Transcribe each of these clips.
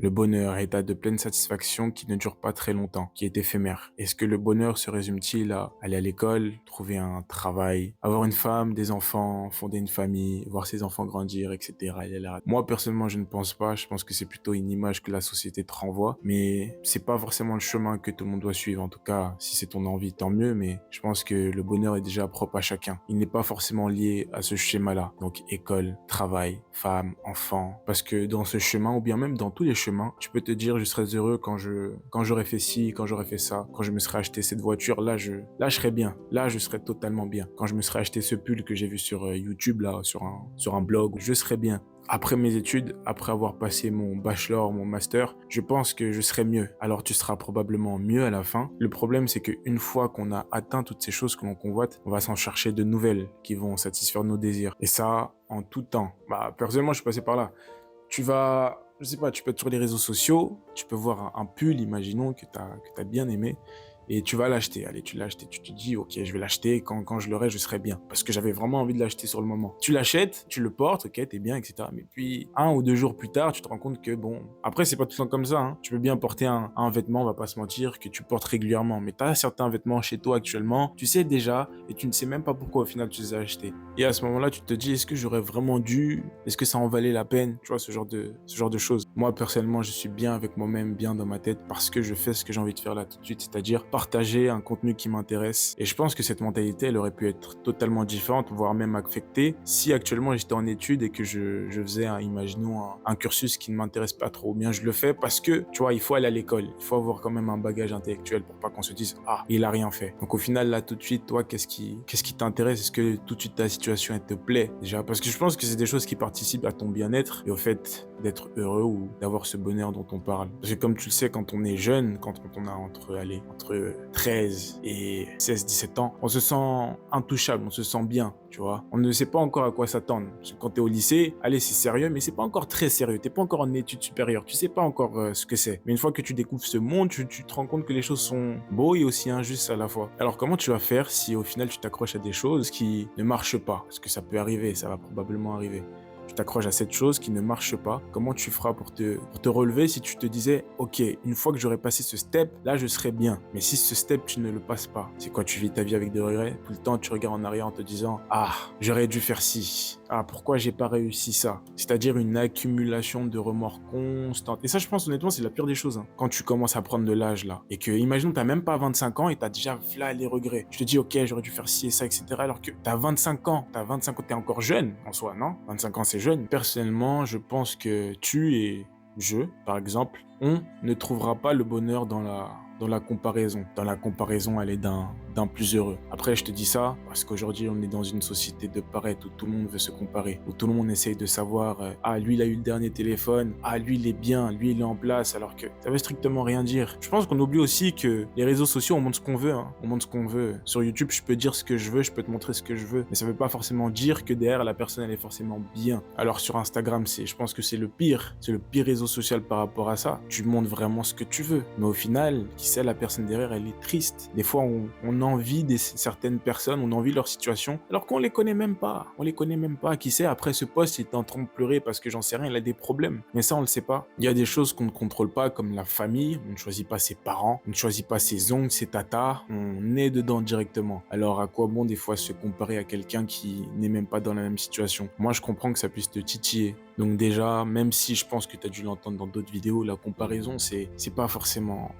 Le bonheur, état de pleine satisfaction qui ne dure pas très longtemps, qui est éphémère. Est-ce que le bonheur se résume-t-il à aller à l'école, trouver un travail, avoir une femme, des enfants, fonder une famille, voir ses enfants grandir, etc. et là. Moi, personnellement, je ne pense pas. Je pense que c'est plutôt une image que la société te renvoie, mais c'est pas forcément le chemin que tout le monde doit suivre. En tout cas, si c'est ton envie, tant mieux, mais je pense que le bonheur est déjà propre à chacun. Il n'est pas forcément lié à ce schéma-là. Donc, école, travail, femme, enfant. Parce que dans ce chemin, ou bien même dans tous les chemins, tu peux te dire, je serais heureux quand j'aurais fait ci, quand j'aurais fait ça, quand je me serais acheté cette voiture, là, je serais bien. Là, je serais totalement bien. Quand je me serais acheté ce pull que j'ai vu sur YouTube, là, sur un blog, je serais bien. Après mes études, après avoir passé mon bachelor, mon master, je pense que je serai mieux. Alors tu seras probablement mieux à la fin. Le problème, c'est qu'une fois qu'on a atteint toutes ces choses que l'on convoite, on va s'en chercher de nouvelles qui vont satisfaire nos désirs. Et ça, en tout temps. Bah, personnellement, je suis passé par là. Tu vas, je sais pas, tu peux être sur les réseaux sociaux, tu peux voir un pull, imaginons, que t'as bien aimé, et tu vas l'acheter. Allez, tu l'as acheté. Tu te dis, ok, je vais l'acheter. Quand je l'aurai, je serai bien. Parce que j'avais vraiment envie de l'acheter sur le moment. Tu l'achètes, tu le portes, ok, t'es bien, etc. Mais puis, 1 ou 2 jours plus tard, tu te rends compte que bon, après, c'est pas tout le temps comme ça, hein. Tu peux bien porter un vêtement, on va pas se mentir, que tu portes régulièrement. Mais t'as certains vêtements chez toi actuellement, tu sais déjà, et tu ne sais même pas pourquoi au final tu les as achetés. Et à ce moment-là, tu te dis, est-ce que j'aurais vraiment dû, est-ce que ça en valait la peine? Tu vois, ce genre de choses. Moi, personnellement, je suis bien avec moi-même, bien dans ma tête, parce que je fais ce que j'ai envie de faire là tout de suite, c'est-à-dire partager un contenu qui m'intéresse. Et je pense que cette mentalité, elle aurait pu être totalement différente, voire même affectée, si actuellement j'étais en études et que je faisais, imaginons, un cursus qui ne m'intéresse pas trop. Ou bien je le fais parce que, tu vois, il faut aller à l'école. Il faut avoir quand même un bagage intellectuel pour pas qu'on se dise, ah, il a rien fait. Donc au final, là, tout de suite, toi, qu'est-ce qui t'intéresse? Est-ce que tout de suite ta situation, elle te plaît? Déjà, parce que je pense que c'est des choses qui participent à ton bien-être et au fait d'être heureux ou d'avoir ce bonheur dont on parle. Parce que comme tu le sais, quand on est jeune, quand on a entre 13 et 16, 17 ans, on se sent intouchable, on se sent bien, tu vois. On ne sait pas encore à quoi s'attendre. Parce que quand t'es au lycée, allez, c'est sérieux, mais c'est pas encore très sérieux. T'es pas encore en études supérieures. Tu sais pas encore ce que c'est. Mais une fois que tu découvres ce monde, tu te rends compte que les choses sont beaux et aussi injustes à la fois. Alors comment tu vas faire si au final tu t'accroches à des choses qui ne marchent pas? Parce que ça peut arriver, ça va probablement arriver. Tu t'accroches à cette chose qui ne marche pas, comment tu feras pour te relever si tu te disais, ok, une fois que j'aurai passé ce step, là je serai bien. Mais si ce step tu ne le passes pas, c'est quoi, tu vis ta vie avec des regrets? Tout le temps tu regardes en arrière en te disant, ah, j'aurais dû faire ci. Ah, pourquoi j'ai pas réussi ça? C'est-à-dire une accumulation de remords constante. Et ça, je pense honnêtement, c'est la pire des choses, hein. Quand tu commences à prendre de l'âge là, et que, imagine, t'as même pas 25 ans et t'as déjà là les regrets. Je te dis, ok, j'aurais dû faire ci et ça, etc. Alors que t'as 25 ans, t'es encore jeune en soi, non? 25 ans, c'est jeune. Personnellement, je pense que tu et je, par exemple, on ne trouvera pas le bonheur dans la comparaison. Dans la comparaison, elle est d'un plus heureux. Après, je te dis ça parce qu'aujourd'hui, on est dans une société de paraître où tout le monde veut se comparer, où tout le monde essaye de savoir, ah, lui, il a eu le dernier téléphone, ah, lui, il est bien, lui, il est en place, alors que ça veut strictement rien dire. Je pense qu'on oublie aussi que les réseaux sociaux, on montre ce qu'on veut, hein. On montre ce qu'on veut. Sur YouTube, je peux dire ce que je veux, je peux te montrer ce que je veux, mais ça veut pas forcément dire que derrière, la personne, elle est forcément bien. Alors sur Instagram, je pense que c'est le pire réseau social par rapport à ça. Tu montres vraiment ce que tu veux, mais au final, qui sait, la personne derrière, elle est triste. Des fois, on envie certaines personnes, on envie leur situation, alors qu'on les connaît même pas. On les connaît même pas. Qui sait, après ce post, il est en train de pleurer parce que j'en sais rien, il a des problèmes. Mais ça, on le sait pas. Il y a des choses qu'on ne contrôle pas, comme la famille. On ne choisit pas ses parents, on ne choisit pas ses oncles, ses tatas. On est dedans directement. Alors, à quoi bon des fois se comparer à quelqu'un qui n'est même pas dans la même situation? Moi, je comprends que ça puisse te titiller. Donc déjà, même si je pense que tu as dû l'entendre dans d'autres vidéos, la comparaison, c'est pas forcément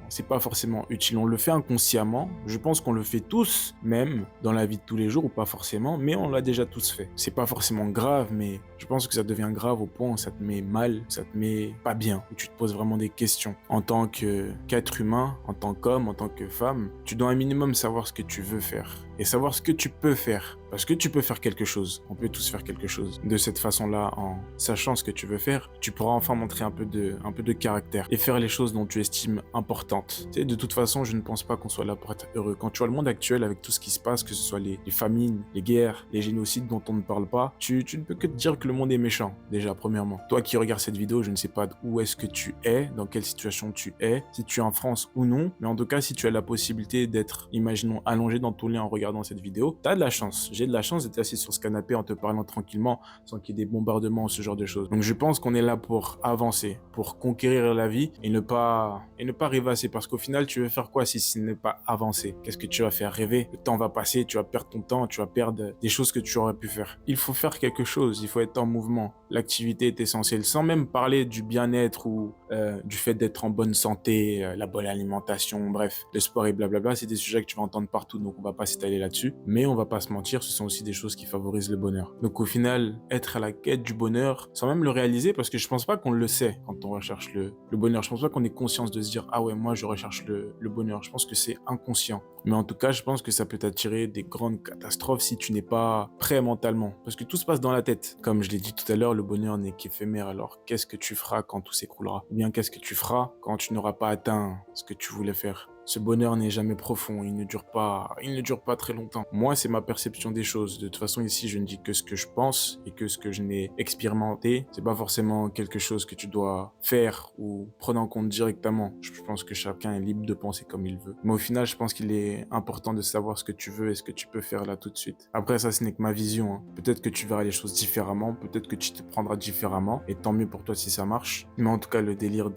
utile. On le fait inconsciemment. Je pense qu'on le fait tous, même dans la vie de tous les jours ou pas forcément, mais on l'a déjà tous fait. C'est pas forcément grave, mais je pense que ça devient grave au point où ça te met mal, ça te met pas bien, où tu te poses vraiment des questions. En tant qu'être humain, en tant qu'homme, en tant que femme, tu dois un minimum savoir ce que tu veux faire et savoir ce que tu peux faire. Parce que tu peux faire quelque chose. On peut tous faire quelque chose. De cette façon-là, en sachant ce que tu veux faire, tu pourras enfin montrer un peu de caractère et faire les choses dont tu estimes importantes. Tu sais, de toute façon, je ne pense pas qu'on soit là pour être heureux. Quand tu vois le monde actuel avec tout ce qui se passe, que ce soit les famines, les guerres, les génocides dont on ne parle pas, tu ne peux que te dire que le monde est méchant, déjà, premièrement. Toi qui regardes cette vidéo, je ne sais pas où est-ce que tu es, dans quelle situation tu es, si tu es en France ou non, mais en tout cas, si tu as la possibilité d'être, imaginons, allongé dans ton lit en regardant regardant cette vidéo, t'as de la chance. J'ai de la chance d'être assis sur ce canapé en te parlant tranquillement, sans qu'il y ait des bombardements, ce genre de choses. Donc je pense qu'on est là pour avancer, pour conquérir la vie et ne pas rêvasser. Parce qu'au final, tu veux faire quoi si ce n'est pas avancer? Qu'est-ce que tu vas faire? Rêver? Le temps va passer, tu vas perdre ton temps, tu vas perdre des choses que tu aurais pu faire. Il faut faire quelque chose, il faut être en mouvement. L'activité est essentielle, sans même parler du bien-être ou du fait d'être en bonne santé, la bonne alimentation, bref, le sport et blablabla, c'est des sujets que tu vas entendre partout, donc on va pas s'étaler là-dessus. Mais on va pas se mentir, ce sont aussi des choses qui favorisent le bonheur. Donc au final, être à la quête du bonheur, sans même le réaliser, parce que je pense pas qu'on le sait quand on recherche le bonheur. Je pense pas qu'on ait conscience de se dire, ah ouais, moi je recherche le bonheur. Je pense que c'est inconscient. Mais en tout cas, je pense que ça peut t'attirer des grandes catastrophes si tu n'es pas prêt mentalement. Parce que tout se passe dans la tête. Comme je l'ai dit tout à l'heure, le bonheur n'est qu'éphémère. Alors qu'est-ce que tu feras quand tout s'écroulera? Ou bien qu'est-ce que tu feras quand tu n'auras pas atteint ce que tu voulais faire? Ce bonheur n'est jamais profond, il ne dure pas très longtemps. Moi, c'est ma perception des choses. De toute façon, ici, je ne dis que ce que je pense et que ce que je n'ai expérimenté. C'est pas forcément quelque chose que tu dois faire ou prendre en compte directement. Je pense que chacun est libre de penser comme il veut. Mais au final, je pense qu'il est important de savoir ce que tu veux et ce que tu peux faire là tout de suite. Après, ça, ce n'est que ma vision, hein. Peut-être que tu verras les choses différemment, peut-être que tu te prendras différemment et tant mieux pour toi si ça marche. Mais en tout cas, le délire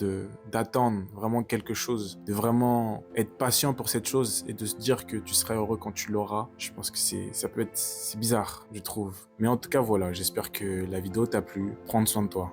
d'attendre vraiment quelque chose, de vraiment être patient pour cette chose et de se dire que tu seras heureux quand tu l'auras, je pense que c'est bizarre, je trouve. Mais en tout cas, voilà, j'espère que la vidéo t'a plu. Prends soin de toi.